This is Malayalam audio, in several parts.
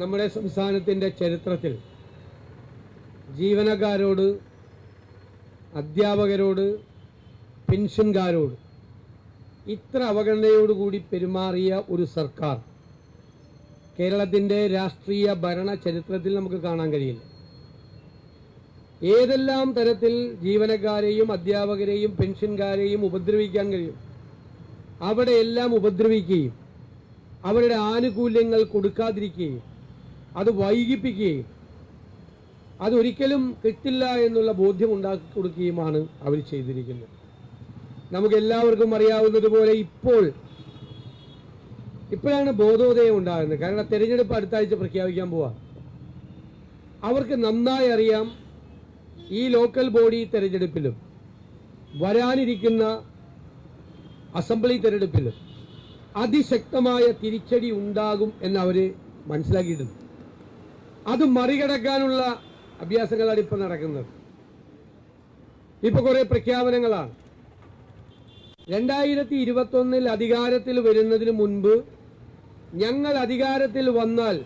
നമ്മുടെ സംസ്ഥാനത്തിൻ്റെ ചരിത്രത്തിൽ ജീവനക്കാരോട്, അധ്യാപകരോട്, പെൻഷൻകാരോട് ഇത്ര അവഗണനയോടുകൂടി പെരുമാറിയ ഒരു സർക്കാർ കേരളത്തിൻ്റെ രാഷ്ട്രീയ ഭരണ ചരിത്രത്തിൽ നമുക്ക് കാണാൻ കഴിയില്ല. ഏതെല്ലാം തരത്തിൽ ജീവനക്കാരെയും അധ്യാപകരെയും പെൻഷൻകാരെയും ഉപദ്രവിക്കാൻ കഴിയും അവിടെയെല്ലാം ഉപദ്രവിക്കുകയും അവരുടെ ആനുകൂല്യങ്ങൾ കൊടുക്കാതിരിക്കുകയും അത് വൈകിപ്പിക്കുകയും അതൊരിക്കലും കിട്ടില്ല എന്നുള്ള ബോധ്യം ഉണ്ടാക്കി കൊടുക്കുകയുമാണ് അവർ ചെയ്തിരിക്കുന്നത്. നമുക്കെല്ലാവർക്കും അറിയാവുന്നതുപോലെ ഇപ്പോഴാണ് ബോധോദയം ഉണ്ടാകുന്നത്. കാരണം തെരഞ്ഞെടുപ്പ് അടുത്ത ആഴ്ച പ്രഖ്യാപിക്കാൻ പോവാ. അവർക്ക് നന്നായി അറിയാം ഈ ലോക്കൽ ബോഡി തെരഞ്ഞെടുപ്പിലും വരാനിരിക്കുന്ന അസംബ്ലി തെരഞ്ഞെടുപ്പിലും അതിശക്തമായ തിരിച്ചടി ഉണ്ടാകും എന്നവർ മനസ്സിലാക്കിയിട്ടുണ്ട്. അത് മറികടക്കാനുള്ള അഭ്യാസങ്ങളാണ് ഇപ്പം നടക്കുന്നത്. ഇപ്പൊ കുറെ പ്രഖ്യാപനങ്ങളാണ്. 2021 അധികാരത്തിൽ വരുന്നതിന് മുൻപ് ഞങ്ങൾ അധികാരത്തിൽ വന്നാൽ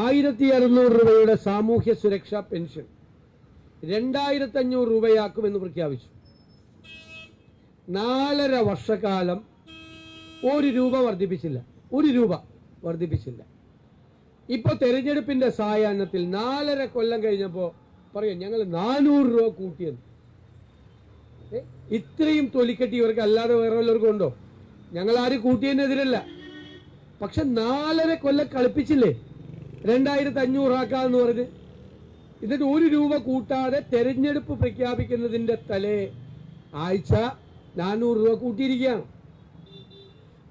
1600 രൂപയുടെ സാമൂഹ്യ സുരക്ഷാ പെൻഷൻ 2500 രൂപയാക്കുമെന്ന് പ്രഖ്യാപിച്ചു. 4.5 വർഷക്കാലം 1 രൂപ വർദ്ധിപ്പിച്ചില്ല. ഇപ്പൊ തെരഞ്ഞെടുപ്പിന്റെ സായാഹ്നത്തിൽ 4.5 കൊല്ലം കഴിഞ്ഞപ്പോ പറയാം ഞങ്ങൾ 400 രൂപ കൂട്ടിയെന്ന്. ഇത്രയും തൊലിക്കെട്ടി ഇവർക്ക് അല്ലാതെ വേറെ വല്ലവർക്കും ഉണ്ടോ? ഞങ്ങൾ ആരും കൂട്ടിയതിനെതിരല്ല. പക്ഷെ 4.5 കൊല്ലം കളിപ്പിച്ചില്ലേ 2500 ആക്കാന്ന് പറഞ്ഞ്. എന്നിട്ട് 1 രൂപ കൂട്ടാതെ തെരഞ്ഞെടുപ്പ് പ്രഖ്യാപിക്കുന്നതിന്റെ തലേ ആഴ്ച 400 രൂപ കൂട്ടിയിരിക്കുകയാണ്.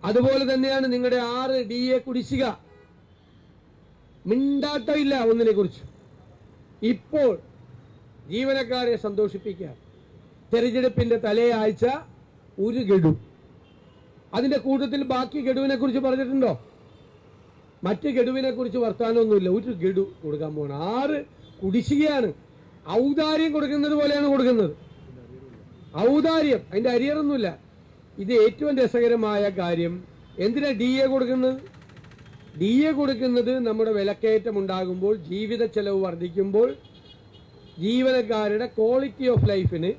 അതുപോലെ തന്നെയാണ് നിങ്ങളുടെ 6 DA കുടിശ്ശിക. മിണ്ടാട്ടമില്ല ഒന്നിനെ കുറിച്ച്. ഇപ്പോൾ ജീവനക്കാരെ സന്തോഷിപ്പിക്കാൻ തെരഞ്ഞെടുപ്പിന്റെ തലേ ആഴ്ച 1 ഗഡു, അതിന്റെ കൂട്ടത്തിൽ ബാക്കി ഗഡുവിനെ കുറിച്ച് പറഞ്ഞിട്ടുണ്ടോ? മറ്റ് ഗഡുവിനെ കുറിച്ച് വർത്താനമൊന്നുമില്ല. 1 ഗഡു കൊടുക്കാൻ പോകണം. 6 കുടിശ്ശികയാണ്. ഔദാര്യം കൊടുക്കുന്നത് പോലെയാണ് കൊടുക്കുന്നത്. ഔദാര്യം, അതിന്റെ അരിയറൊന്നുമില്ല. ഇത് ഏറ്റവും രസകരമായ കാര്യം. എന്തിനാ DA കൊടുക്കുന്നത്? DA കൊടുക്കുന്നത് നമ്മുടെ വിലക്കയറ്റം ഉണ്ടാകുമ്പോൾ, ജീവിത ചെലവ് വർദ്ധിക്കുമ്പോൾ ജീവനക്കാരുടെ ക്വാളിറ്റി ഓഫ് ലൈഫിന്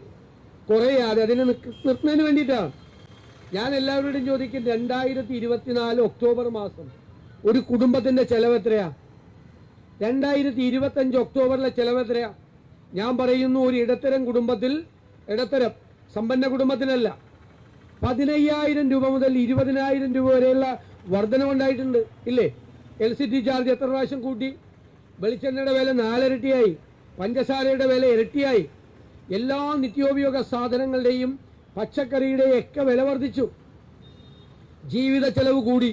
കുറയാതെ അതിനെ നിർത്തുന്നതിന് വേണ്ടിയിട്ടാണ്. ഞാൻ എല്ലാവരോടും ചോദിക്കും, 2024 ഒക്ടോബർ മാസം ഒരു കുടുംബത്തിന്റെ ചെലവ് എത്രയാ? 2025 ഒക്ടോബറിലെ ചെലവ് എത്രയാ? ഞാൻ പറയുന്നു, ഒരു ഇടത്തരം കുടുംബത്തിൽ, ഇടത്തരം സമ്പന്ന കുടുംബത്തിനല്ല, 15,000 രൂപ മുതൽ 20,000 രൂപ വരെയുള്ള വർധനവുണ്ടായിട്ടുണ്ട്. ഇല്ലേ? LCT ചാർജ് എത്ര പ്രാവശ്യം കൂട്ടി? വെളിച്ചെണ്ണയുടെ വില 4 ഇരട്ടിയായി, പഞ്ചസാരയുടെ വില ഇരട്ടിയായി, എല്ലാ നിത്യോപയോഗ സാധനങ്ങളുടെയും പച്ചക്കറിയുടെയും ഒക്കെ വില വർദ്ധിച്ചു, ജീവിത ചെലവ് കൂടി.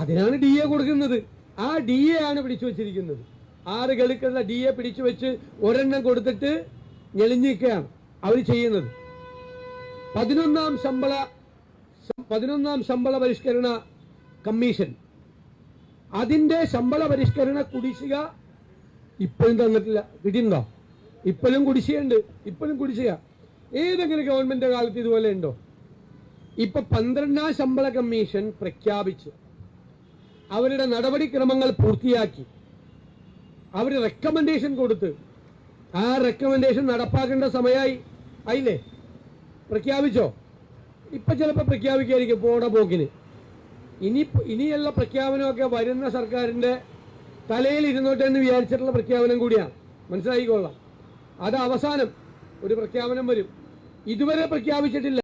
അതിനാണ് DA കൊടുക്കുന്നത്. ആ DA ആണ് പിടിച്ചു വച്ചിരിക്കുന്നത്. 6 ഗഡുക്കളുടെ DA പിടിച്ചു വെച്ച് ഒരെണ്ണം കൊടുത്തിട്ട് ഞെളിഞ്ഞിരിക്കുകയാണ് അവർ ചെയ്യുന്നത്. 11ാം ശമ്പള പരിഷ്കരണ കമ്മീഷൻ, അതിന്റെ ശമ്പള പരിഷ്കരണ കുടിശ്ശിക ഇപ്പോഴും തന്നിട്ടില്ല. കിട്ടിയിട്ടുണ്ടോ? ഇപ്പോഴും കുടിശ്ശികയുണ്ട്. ഏതെങ്കിലും ഗവൺമെന്റ് കാലത്ത് ഇതുപോലെ ഉണ്ടോ? ഇപ്പൊ 12ാം ശമ്പള കമ്മീഷൻ പ്രഖ്യാപിച്ച് അവരുടെ നടപടിക്രമങ്ങൾ പൂർത്തിയാക്കി അവർ റെക്കമെൻഡേഷൻ കൊടുത്ത് ആ റെക്കമെൻഡേഷൻ നടപ്പാക്കേണ്ട സമയമായി. ആയില്ലേ? പ്രഖ്യാപിച്ചോ? ഇപ്പൊ ചിലപ്പോൾ പ്രഖ്യാപിക്കായിരിക്കും പോണ പോക്കിന്. ഇനിയുള്ള പ്രഖ്യാപനമൊക്കെ വരുന്ന സർക്കാരിന്റെ തലയിൽ ഇരുന്നോട്ടെ എന്ന് വിചാരിച്ചിട്ടുള്ള പ്രഖ്യാപനം കൂടിയാണ്. മനസ്സിലായിക്കൊള്ളാം. അത് അവസാനം ഒരു പ്രഖ്യാപനം വരും. ഇതുവരെ പ്രഖ്യാപിച്ചിട്ടില്ല.